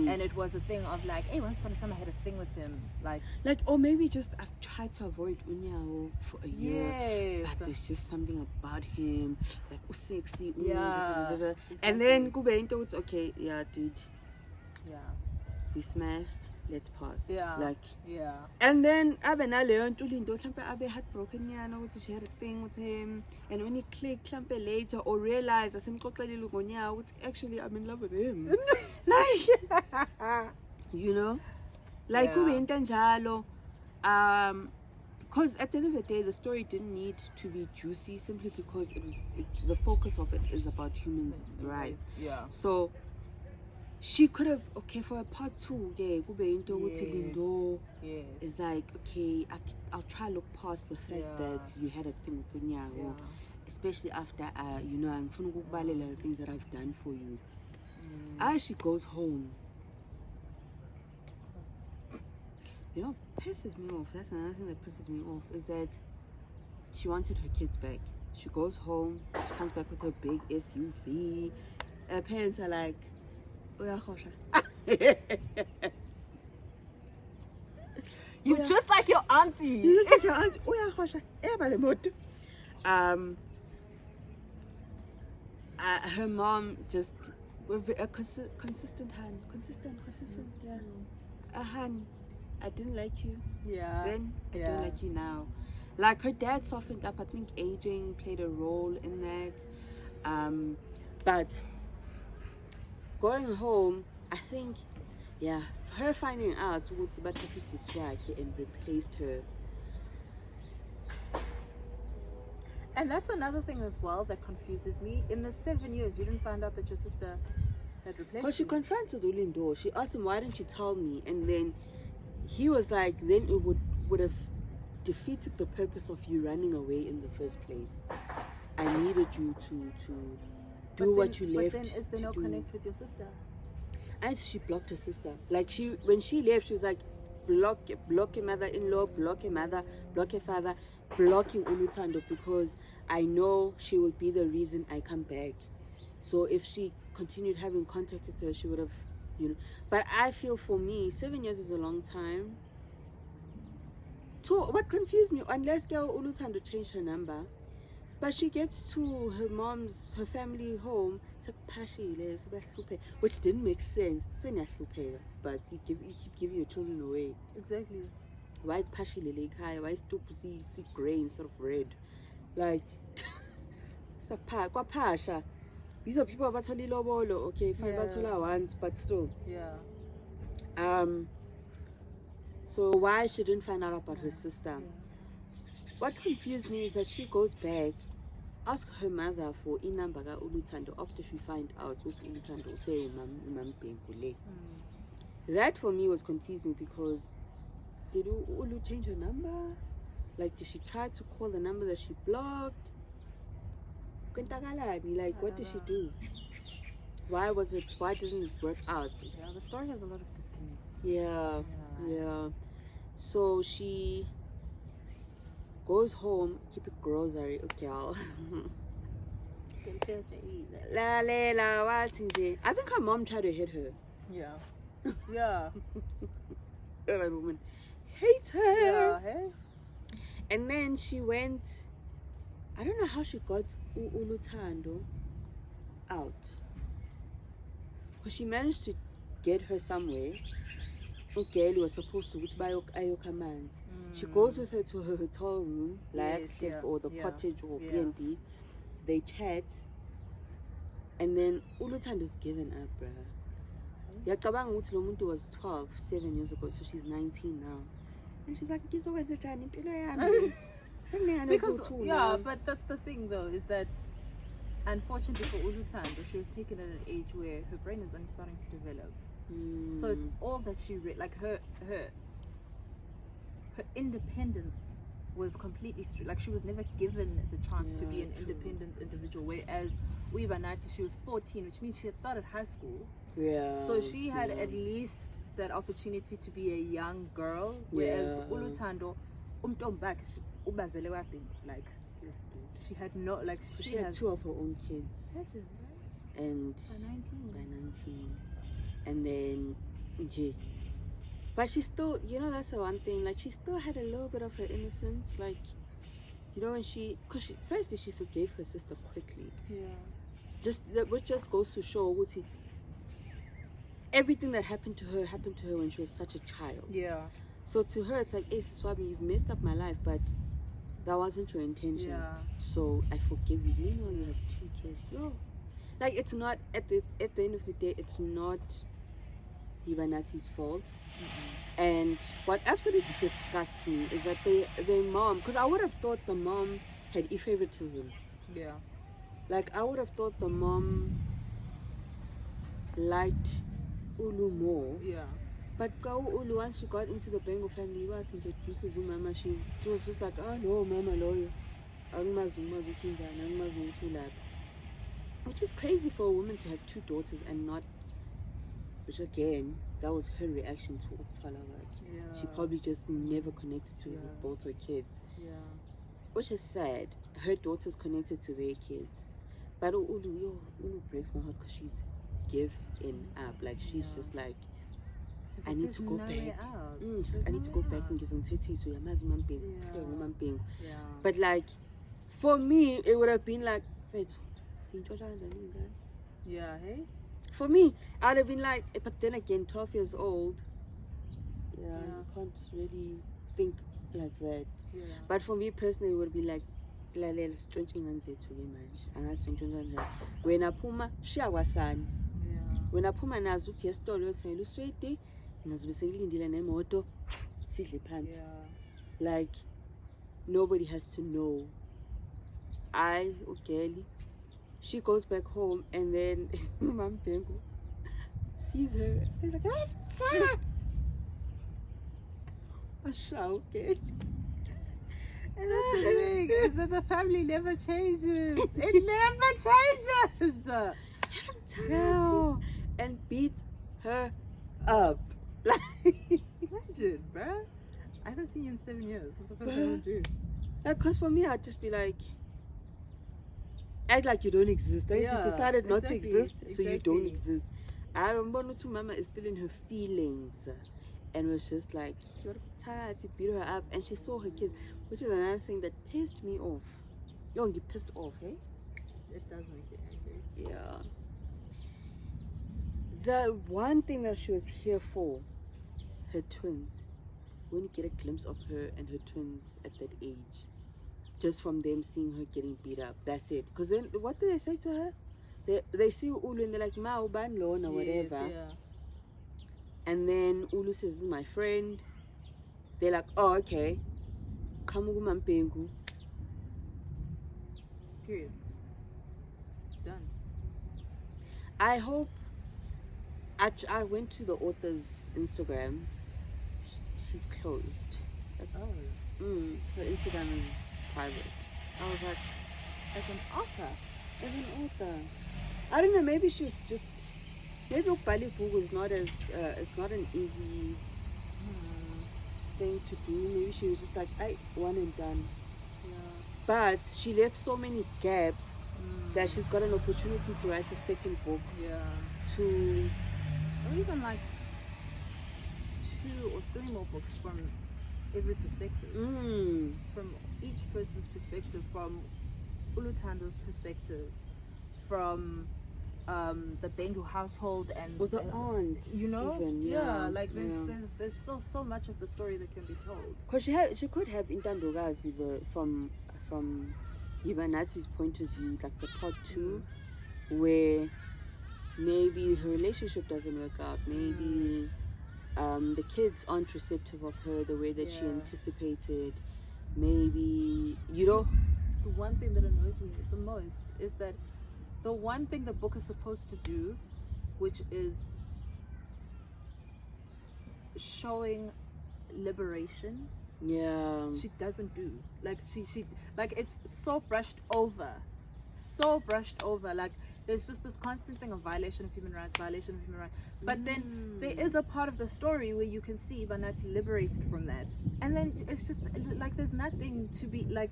and it was a thing of like, hey, once upon a time I had a thing with him, like or maybe just I've tried to avoid Unyawo for a year, yes, but there's just something about him, like sexy, Yeah, and then kube into it's okay, yeah, dude, yeah, we smashed, let's pass. Yeah. Like, Yeah. and then abe naleyo nto uLindo mhlampe abe heartbroken yana ukuthi she had a thing with him, and when he clicked mhlampe later or realized asemxoxelile ngonyaka ukuthi actually I'm in love with him. Like, you know, like Yeah. kube into enjalo. Because at the end of the day, the story didn't need to be juicy simply because the focus of it is about humans' rights. Yeah. So she could have, okay, for a part 2, yeah, kube into ukuthi Lindo Yes. is like, okay, I'll try to look past the fact Yeah. that you had a thing with Unyago, Yeah. especially after, you know, I'm the things that I've done for you. As she goes home, you know, pisses me off. That's another thing that pisses me off, is that she wanted her kids back. She goes home, she comes back with her big SUV. Her parents are like, "Uyakhohlwa." You just like your auntie. You just like your auntie. "Uyakhohlwa, ehamba le moto." Her mom just with a consistent hand, consistent, yeah. A hand. I didn't like you Yeah. then, I don't like you now. Like, her dad softened up. I think aging played a role in that. But going home, I think, yeah, her finding out ukuthi bathatha usisi wakhe and replaced her. And that's another thing as well that confuses me. In the 7 years, you didn't find out that your sister had replaced Because she you. confronted Ulindo. She asked him, "Why didn't you tell me?" And then he was like, then it would have defeated the purpose of you running away in the first place. I needed you to do what you left. But then is there no to do. connect with your sister? And she blocked her sister. Like, when she left, she was like, block your mother-in-law, block your mother, block your father, blocking Uluthando, because I know she will be the reason I come back. So if she continued having contact with her, she would have, you know. But I feel, for me, 7 years is a long time. What confused me, unless girl Uluthando changed her number, but she gets to her family home, which didn't make sense. But you keep giving your children away. Exactly. Why is Pashi Lelekai? Why is Tupusi see grey instead of red? Like, it's a Pasha. These are people about Lobolo, okay, fine, Yeah. once, but still. Yeah. So why she didn't find out about her sister? Yeah. What confused me is that she goes back, ask her mother for inamba ka Uluthando after she find out ukuthi Uluthando say umam Bengule. That for me was confusing, because did Ulu change her number? Like, did she try to call the number that she blocked? Like, what did she do? Why didn't it work out? Yeah, the story has a lot of disconnects. Yeah. So she goes home, keep a grocery, okay. I think her mom tried to hit her. Yeah. Yeah. That woman hates her. Yeah. Hey. And then she went, I don't know how she got Uluthando out. But she managed to get her somewhere. Ugeli was supposed to buy Ayokaman's. She goes with her to her hotel room, or the cottage or B&B. They chat. And then Uluthando's given up, bruh. Yacabanga ukuthi lo muntu was 12 7 years ago, so she's 19 now. And she's like, "Ngizokwenza njani impilo yami?" Because but that's the thing though, is that unfortunately for Uluthando, she was taken at an age where her brain is only starting to develop. So it's all that she like her independence was completely like she was never given the chance to be an independent individual, whereas Uibanati, she was 14, which means she had started high school. So she had at least that opportunity to be a young girl, whereas Uluthando, like she had no, like she had 2 of her own kids. And by 19. And then but she still, you know, that's the one thing, like she still had a little bit of her innocence, like, you know, when firstly she forgave her sister quickly. Which just goes to show everything that happened to her when she was such a child. Yeah. So to her, it's like, hey, Swabi, you've messed up my life, but that wasn't your intention. Yeah. So I forgive you. Meanwhile, you have 2 kids. Yo. Like, it's not, at the end of the day, it's not Ivanati's fault. And what absolutely disgusts me is that their mom, because I would have thought the mom had favoritism. Yeah. Like, I would have thought the mom liked Ulu more. Yeah. But Ulu, once she got into the Bengal family, was introduces Mama, she was just like, oh no, Mama, lawyer. Which is crazy for a woman to have 2 daughters and not, which again, that was her reaction to Uktala. Yeah. She probably just never connected to both her kids. Yeah. Which is sad. Her daughters connected to their kids. But Ulu breaks my heart because she's given up. Like, she's just like, She's I like, need "There's to go no back. way out. She's There's like, I need no to go way back out." and get some titties. So Yeah. But like, for me, it would have been like, Yeah, hey? for me, I'd have been like, but then again, 12 years old. Yeah, Yeah. you can't really think like that. Yeah. But for me personally, it would be like, when Puma, Shiawasani. Yeah. When aphuma nazo uthi yesitolo yosengela usweti nazo besengilindile nemoto sidle phansi. Yeah. Like, nobody has to know. Ugeli, she goes back home and then Mam Bengu sees her. He's like, I have time. Okay. And that's the thing, is that the family never changes. It never changes. No. And beat her up. Like, Imagine, bruh. I haven't seen you in 7 years. What's the first thing I would do? like, cause for me, I'd just be like, act like you don't exist. Don't Yeah, you decided not to exactly, exist, so you don't exactly. exist. I remember Mama is still in her feelings, and was just like, you're tired. She beat her up, and she saw her kids, which is another thing that pissed me off. Yo, you pissed off, hey? It does make you angry. Yeah. The one thing that she was here for, her twins. When you get a glimpse of her and her twins at that age, just from them seeing her getting beat up, that's it. Because then, what do they say to her? They see Ulu and they're like, Ma, uban lona, whatever. Yes, yeah. And then Ulu says, this is my friend. They're like, oh, okay. Kamugu mampengu. Period. Done. I hope. I went to the author's Instagram. She's closed. Oh. Her Instagram is private. I was like, As an author. as an author, I don't know. Maybe she was just. Maybe Bali book is not as. It's not an easy thing to do. Maybe she was just like, one and done. Yeah. But she left so many gaps that she's got an opportunity to write a second book. Yeah. To Or even like 2 or 3 more books from every perspective. From each person's perspective, from Ulutando's perspective, from the Bengu household and with the aunt, you know, even, like there's still so much of the story that can be told. Because she could have Ntandokazi from Ivanati's point of view, like the part 2, where maybe her relationship doesn't work out, maybe the kids aren't receptive of her the way that she anticipated, maybe, you know. The one thing that annoys me the most is that the one thing the book is supposed to do, which is showing liberation, she doesn't do. Like she like, it's so brushed over. Like, there's just this constant thing of violation of human rights. But then there is a part of the story where you can see Banati liberated from that, and then it's just like there's nothing to be like.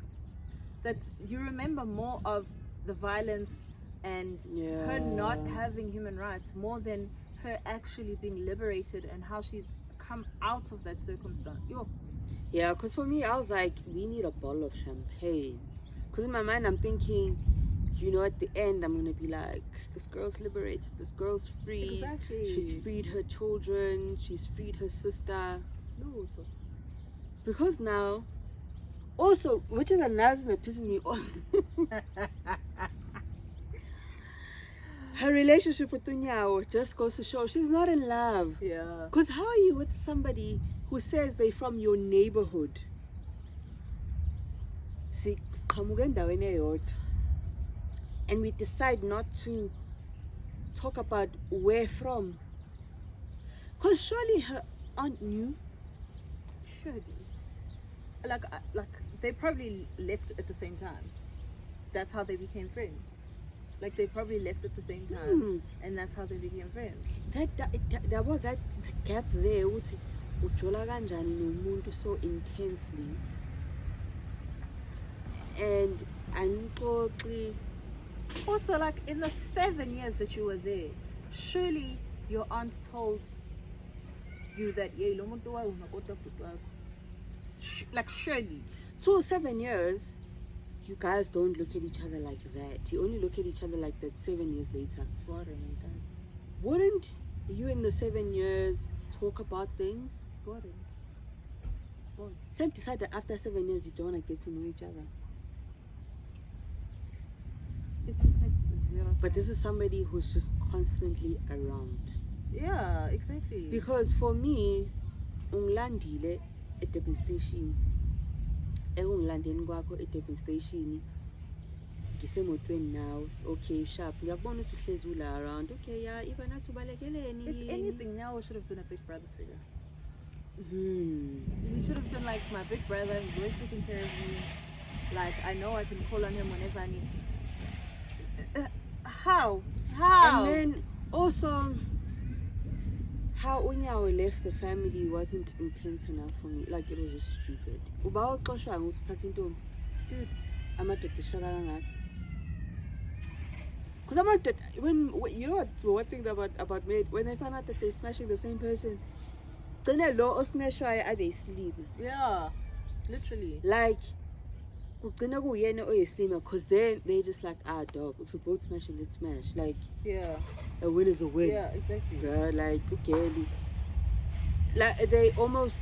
That's, you remember more of the violence and her not having human rights more than her actually being liberated and how she's come out of that circumstance. Yeah, because for me, I was like, we need a bottle of champagne. Because in my mind, I'm thinking, you know, at the end, I'm gonna be like, this girl's liberated, this girl's free. Exactly. She's freed her children, she's freed her sister. No, Because now, also, which is another thing that pisses me off, her relationship with Tunyawo just goes to show she's not in love. yeah. Because how are you with somebody who says they're from your neighborhood? See, and we decide not to talk about where from. Because surely her aunt knew. Surely. Like they probably left at the same time. That's how they became friends. Like they probably left at the same time, and that's how they became friends. There was that gap there. Uthi ujola kanjani nomuntu so intensely, and anixoxi. Also, like in the 7 years that you were there, surely your aunt told you that yeah, lo muntu wa unakodwa bhuti wakho. Like surely. 7 years. You guys don't look at each other like that. You only look at each other like that 7 years later. Boring, does. Wouldn't you in the 7 years talk about things? Boring. So decide that after 7 years you don't want to get to know each other. It just makes zero sense. But this is somebody who's just constantly around. Yeah, exactly. Because for me, ungilandile at Durban Station. Ungilandeni kwakho at Durban Station. Ngisemotweni now. Okay, sharp. Ngiyakubona ukuthi uhlezi ula around. Okay, yeah, even nathi ubalekeleni. If anything, now should have been a big brother figure. Hmm. He should have been like my big brother. He's always taking care of me. Like I know I can call on him whenever I need. How? And then also, how Unyawo left the family wasn't intense enough for me. Like it was just stupid. Uba uxoshwa ukuthi uthatha intombi. Dude, amadoda shara kangaka. Because when you know what one thing about men, when they find out that they're smashing the same person, gcine lo osmashwayo abe sleep. Yeah, literally. Like kugcina kuyena oyislima, because then they just like, dog, if we both smashing, let's smash. Like Yeah. a win is a win. Yeah, exactly. Bruh, like okay. Like they almost,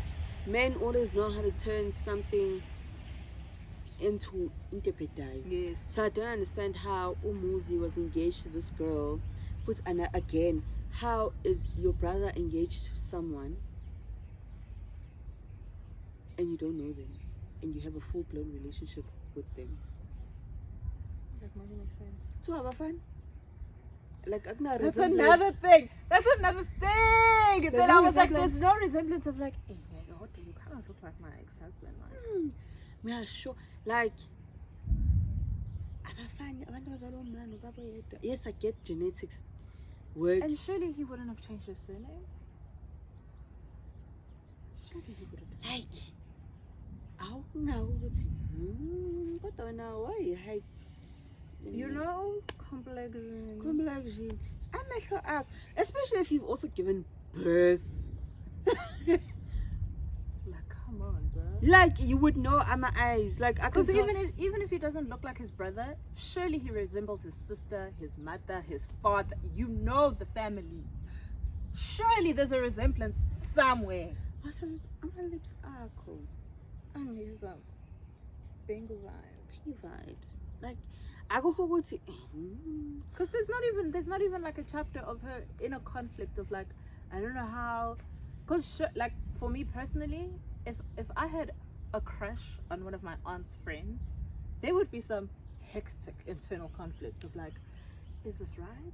men always know how to turn something into interpretay. Yes. So I don't understand how Umuzi was engaged to this girl. And again, how is your brother engaged to someone and you don't know them and you have a full-blown relationship with them? That might make sense. So have a fun. Like That's another thing. That's another thing. There's Then no I was like, resemblance. there's no resemblance of like, hey, you kind of look like my ex-husband. Like, Yeah, sure. Like, yes, I get genetics work. and surely he wouldn't have changed his surname. Surely he wouldn't have. Like, how now? But now why he hides? You know, complexion. Complexion. Amehlo akho, especially if you've also given birth. Like, come on, bro. Like you would know, my eyes. Like I could. Because even if he doesn't look like his brother, surely he resembles his sister, his mother, his father. You know the family. Surely there's a resemblance somewhere. My lips are cold. And his Bengal vibes. Vibes. Like I go for Because there's not even like a chapter of her inner conflict of like, I don't know how. Because like for me personally, if I had a crush on one of my aunt's friends, there would be some hectic internal conflict of like, is this right?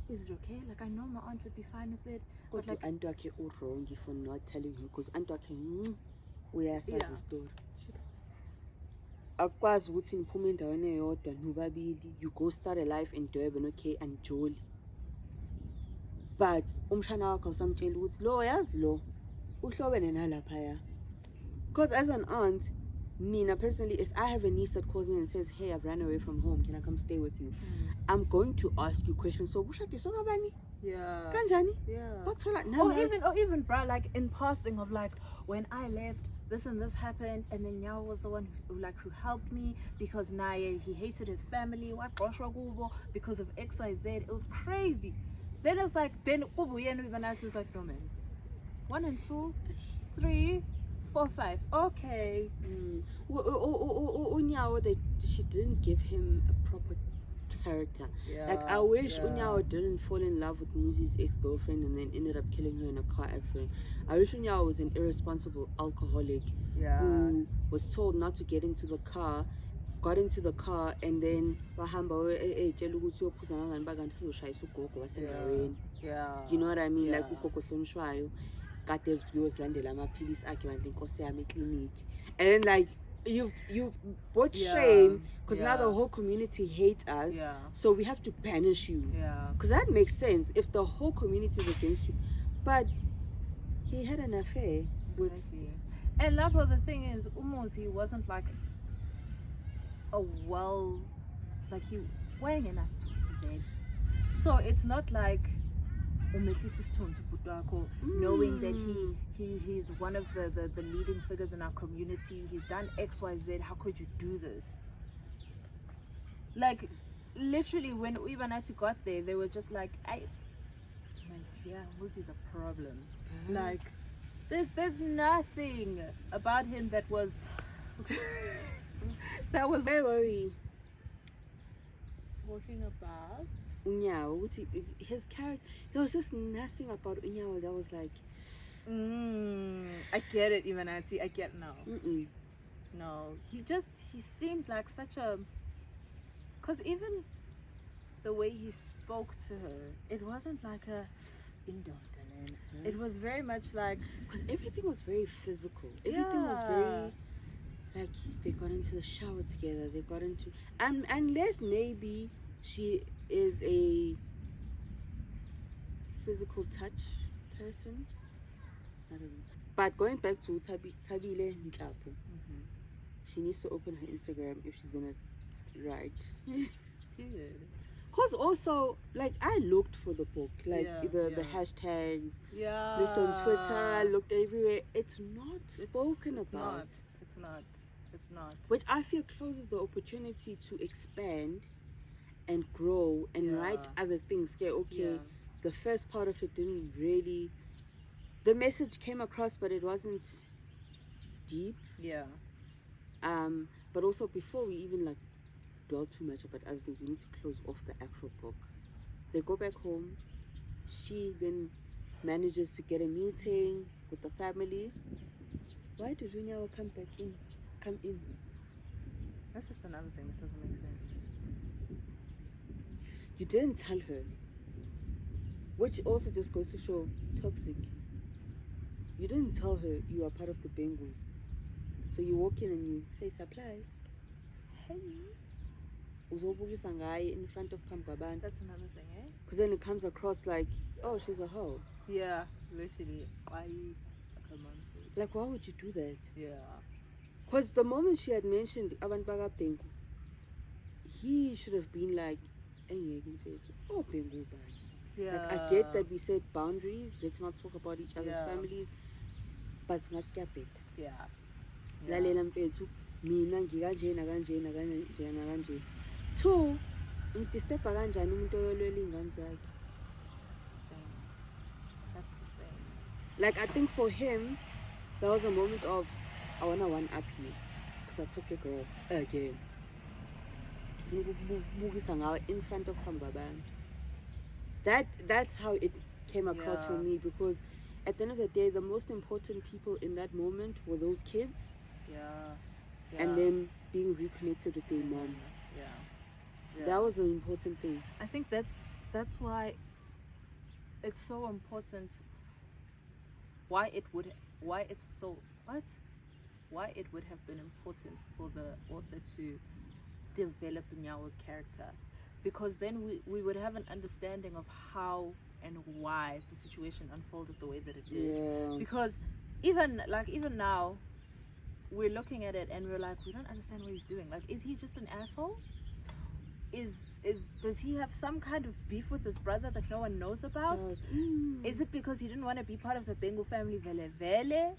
Is it okay? Like I know my aunt would be fine with it, but like Antoake wrong for not telling you, because Antoake uyasazi Yeah. story. she does. Akwazi ukuthi niphume endaweni eyodwa nobabili, you go start a life in Durban, okay, and Jolie. But umshana wakho usamtshela ukuthi lo yazi lo uhlobene nalaphaya. Because as an aunt, Nina personally, if I have a niece that calls me and says, hey, I've run away from home, can I come stay with you? I'm going to ask you questions. So bushati sokabani? Yeah. Kanjani? Yeah. Bakuthola Or even bruh, like in passing of like, when I left, this and this happened, and then Nyawo was the one who helped me because Naye, he hated his family, because of XYZ. It was crazy. Then it's like, then Ubu was like, no man. 1 and 2, 3, 4, 5. Okay. Unyawo, she didn't give him a proper character. Like, I wish Unyawo didn't fall in love with Muzi's ex-girlfriend and then ended up killing her in a car accident. I wish Unyawo was an irresponsible alcoholic who was told not to get into the car, got into the car, and then you know what I mean? Like Kates Blues Landela Mapilis Akiman Kosiame Clinic. And then like you've brought shame because now the whole community hates us. So we have to banish you. Because that makes sense if the whole community is against you. But he had an affair with and Nhlapho, the thing is, Umuzi wasn't like he weighing in us today. So it's not like knowing that he's one of the leading figures in our community, he's done XYZ, how could you do this? Like literally when Uibanati got there, they were just like, Muzi's a problem. Like there's nothing about him that was very worried. Talking about Unyawo, his character, there was just nothing about Unyawo that was like I get it, Ivanati, I get now. No, he seemed like such a, because even the way he spoke to her, it wasn't like a it was very much like, because everything was very physical, everything was very like they got into the shower together, they got into, unless maybe she is a physical touch person, I don't know. But going back to Thabile Nhlapho, she needs to open her Instagram if she's gonna write. Because also, like, I looked for the book, like the hashtags, looked on Twitter, looked everywhere. It's not spoken about. It's not. Which I feel closes the opportunity to expand and grow and write other things. The first part of it didn't really, the message came across, but it wasn't deep. But also before we even like dwell too much about other things, we need to close off the actual book. They go back home. She then manages to get a meeting with the family. Why did Unyawo come in? That's just another thing that doesn't make sense. You didn't tell her, which also just goes to show toxic. You didn't tell her you are part of the Bengals, so you walk in and you say surprise. Hey, uzobukisa ngaye in front of Kambaban. That's another thing, eh? Because then it comes across like, oh, she's a hoe. Yeah, literally. Like, why would you do that? Yeah. Because the moment she had mentioned Abantu baka Bengu, he should have been like, oh, Bengu bye. Yeah. Like, I get that we set boundaries, let's not talk about each other's families, but it's not scaped. Lalela mfethu, mina ngikanjena kanje. 2, ngidisturba kanjani umuntu oyolwela ingane zakhe. That's the thing. Like, I think for him, there was a moment of, I wanna one up you because I took your girl again. In front of Kambaban. That's how it came across for me, because at the end of the day, the most important people in that moment were those kids. And then being reconnected with their mom. That was the important thing. I think that's why it's so important. Why it would have been important for the author to develop Nyawo's character, because then we would have an understanding of how and why the situation unfolded the way that it did. Because even now we're looking at it and we're like, we don't understand what he's doing. Like, is he just an asshole? Does he have some kind of beef with his brother that no one knows about? Is it because he didn't want to be part of the Bengu family vele vele?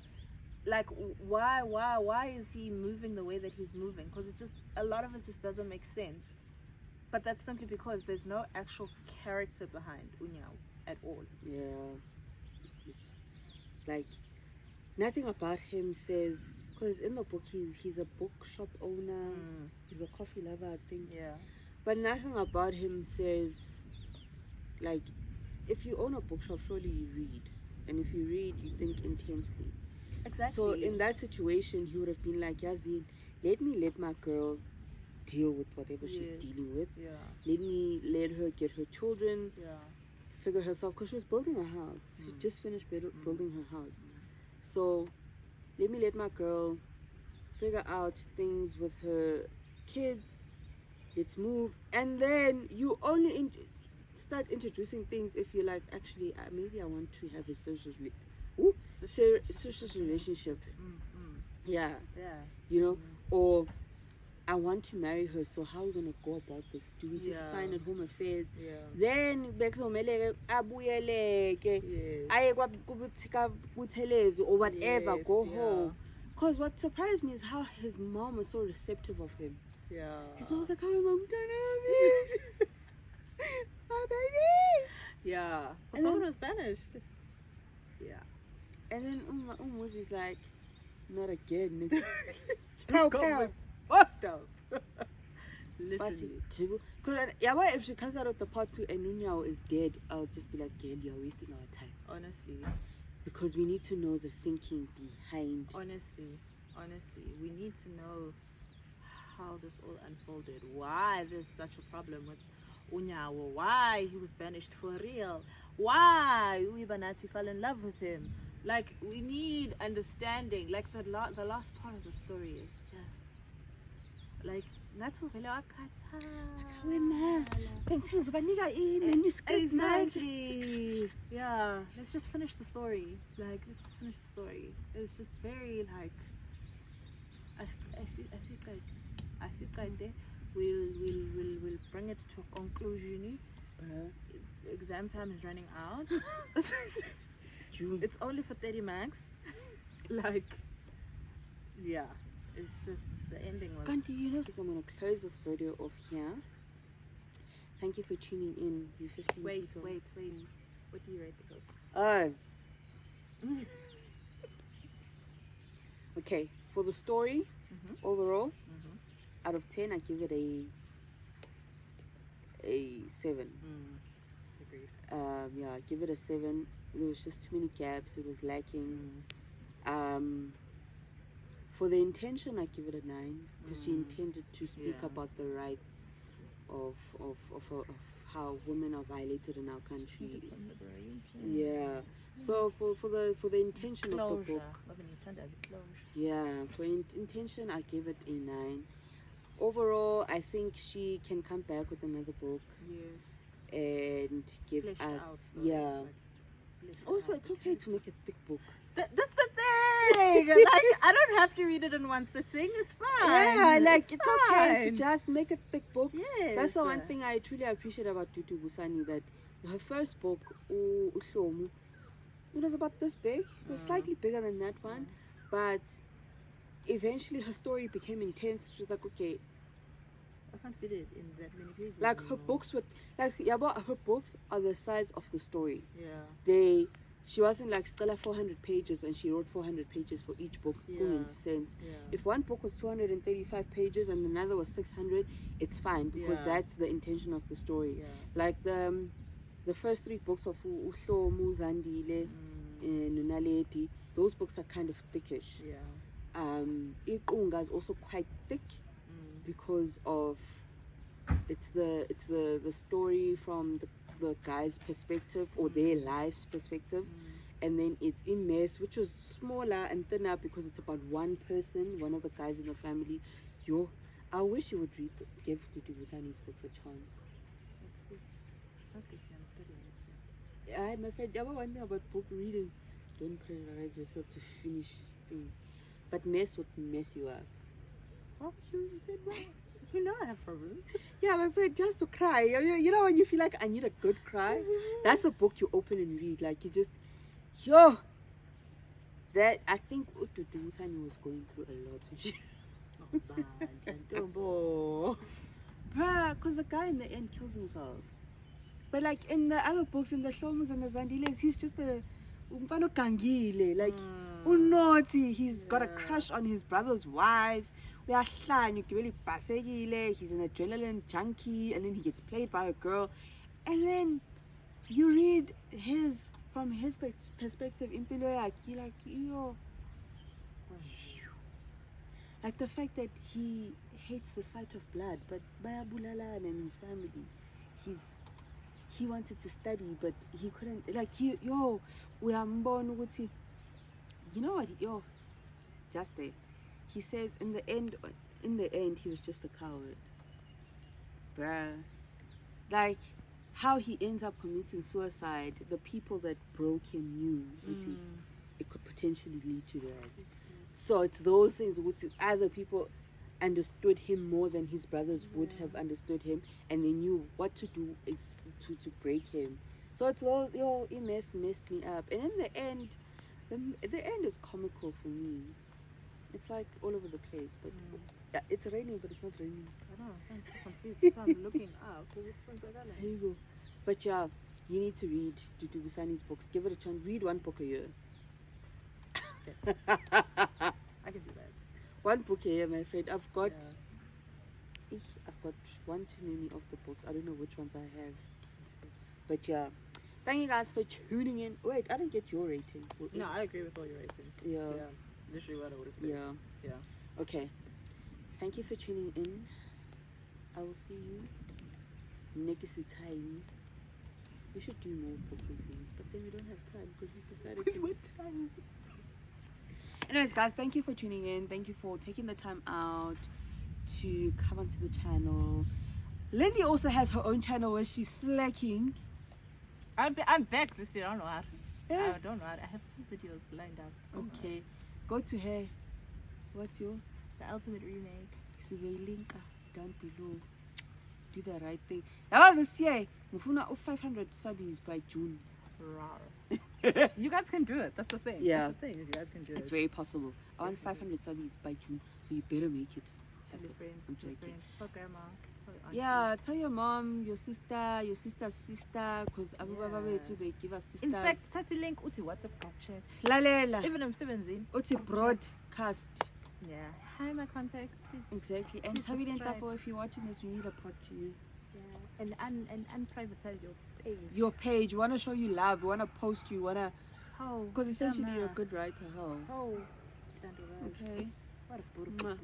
like why is he moving the way that he's moving? Because it just, a lot of it just doesn't make sense. But that's simply because there's no actual character behind Unyao at all. Yeah. It's like nothing about him says, because in the book he's a bookshop owner, he's a coffee lover, I think. Yeah. But nothing about him says, like, if you own a bookshop, surely you read. And if you read, you think intensely. Exactly. So in that situation, he would have been like, Yazid, let my girl deal with whatever she's dealing with. Yeah. Let her get her children, Yeah. figure herself, because she was building a house. She just finished building her house. So let my girl figure out things with her kids. Let's move. And then you only start introducing things if you're like, actually, maybe I want to have a social relationship. Yeah. Yeah. You know, or I want to marry her, so how are we going to go about this? Do we just sign at Home Affairs? Yeah. Then or whatever, go home. Because what surprised me is how his mom was so receptive of him. Yeah. His mom was like, oh, mom, can my baby. Yeah. For And someone then- who's banished. Yeah. And then Moses like, not again, nigga. Pow, pow. Bust out. Literally. Because yeah, well, if she comes out of the part 2 and Nunyao is dead, I'll just be like, girl, you're wasting our time. Honestly. Because we need to know the thinking behind. Honestly, we need to know how this all unfolded. Why there's such a problem with Unyawo. Why he was banished for real. Why Uibanati fell in love with him. Like, we need understanding. Like, the last part of the story is just like exactly. Yeah, let's just finish the story. It's just very like I see we'll bring it to a conclusion. Exam time is running out. It's only for 30 marks. Like, yeah, it's just the ending was. Kanti, you know, I'm gonna close this video off here. Thank you for tuning in, you 15 Wait. people. What do you rate the book? Oh. Okay, for the story, overall, out of 10, I give it a 7. Agreed. Yeah, I give it a 7. There was just too many gaps. It was lacking. For the intention, I give it a 9 because she intended to speak about the rights of how women are violated in our country. Some liberation. Yeah. So for the intention of the book, yeah, for intention, I give it a 9. Overall, I think she can come back with another book Yes. and give Flesh us, out, yeah. like, flesh Also, out. it's okay to make a thick book. That's the thing. Like, I don't have to read it in one sitting. It's fine. Yeah, like it's okay to fine. just make a thick book. Yes. That's the one thing I truly appreciate about Tutu Busani, that her first book, Uhlomu, it was about this big. It was slightly bigger than that one, but eventually her story became intense. She was like, okay, I can't fit it in that many pages. like her anymore. books would, like yeah, but her books are the size of the story. Yeah. She wasn't like Stella 400 pages and she wrote 400 pages for each book. Yeah. In a sense, Yeah. if one book was 235 pages and another was 600, it's fine because Yeah. that's the intention of the story. Yeah. Like the first 3 books of Uhlomu, Zandile, Nunaleti, those books are kind of thickish. Yeah. Iqunga is also quite thick because of it's the story from the guy's perspective or their life's perspective, and then it's Imes, which was smaller and thinner because it's about one person, one of the guys in the family. I wish you would give Tutu Busani's books a chance. Let's see. Not this year, I'm studying this year. My friend, the one thing about book reading, don't pressurize yourself to finish things, but mess would mess you up. Oh, you did well. You know I have problems. Yeah, my friend, just to cry. You know when you feel like I need a good cry? That's a book you open and read. Like you just, that I think Ntandokazi was going through a lot. Bruh, because the guy in the end kills himself. But like in the other books, in the Shlomus and the Zandiles, he's just a umfano kangile, like unaughty. He's got a crush on his brother's wife. He's an adrenaline junkie, and then he gets played by a girl. And then you read from his perspective, you're like, yo. Like the fact that he hates the sight of blood, but Bayabulalan and his family, he wanted to study, but he couldn't. Like we are born with it. You know what? Just there. He says in the end, he was just a coward, bruh. Like how he ends up committing suicide. The people that broke him knew it could potentially lead to that. So it's those things which either people understood him more than his brothers would have understood him, and they knew what to do to break him. So it's those, it messed me up. And in the end, the end is comical for me. It's like all over the place, but it's raining, but it's not raining. I don't know, I'm so confused. That's why I'm looking up. There you go. But yeah, you need to read Ntandokazi's books. Give it a chance. Read one book a year. I can do that. One book a year, my friend. I've got one too many of the books. I don't know which ones I have. But yeah, thank you guys for tuning in. Wait, I didn't get your rating. No, I agree with all your ratings. Yeah. Literally what I would have said. Yeah. Okay. Thank you for tuning in. I will see you next time. We should do more book reviews, but then we don't have time because we decided to. What time? Anyways, guys, thank you for tuning in. Thank you for taking the time out to come onto the channel. Lindy also has her own channel where she's slacking. I'm back this year. I don't know what. I don't know. I have 2 videos lined up. Okay. Go to her. What's your? The ultimate remake. This is a link down below. Do the right thing. Oh, this year, Mufuna 500 subbies by June. You guys can do it. That's the thing. Yeah. That's the thing is you guys can do it. It's very possible. I want 500 subbies by June, so you better make it. Tell your friends. Tell your friends. Tell grandma. Tell your auntie. Yeah, tell your mom, your sister's sister, because they give us sisters. In fact, Tati link uti WhatsApp group chat. Lalela. Even I'm 17. Uti broadcast. Yeah. Hi, my contacts, please. Exactly. And Thabile Nhlapho, if you're watching this, we need a pod to you. Yeah. And unprivatize your page. Your page. We want to show you love. We want to post you. We want to. Oh. Because essentially you're a good writer. Oh. Ntandokazi. Okay. What a beautiful book.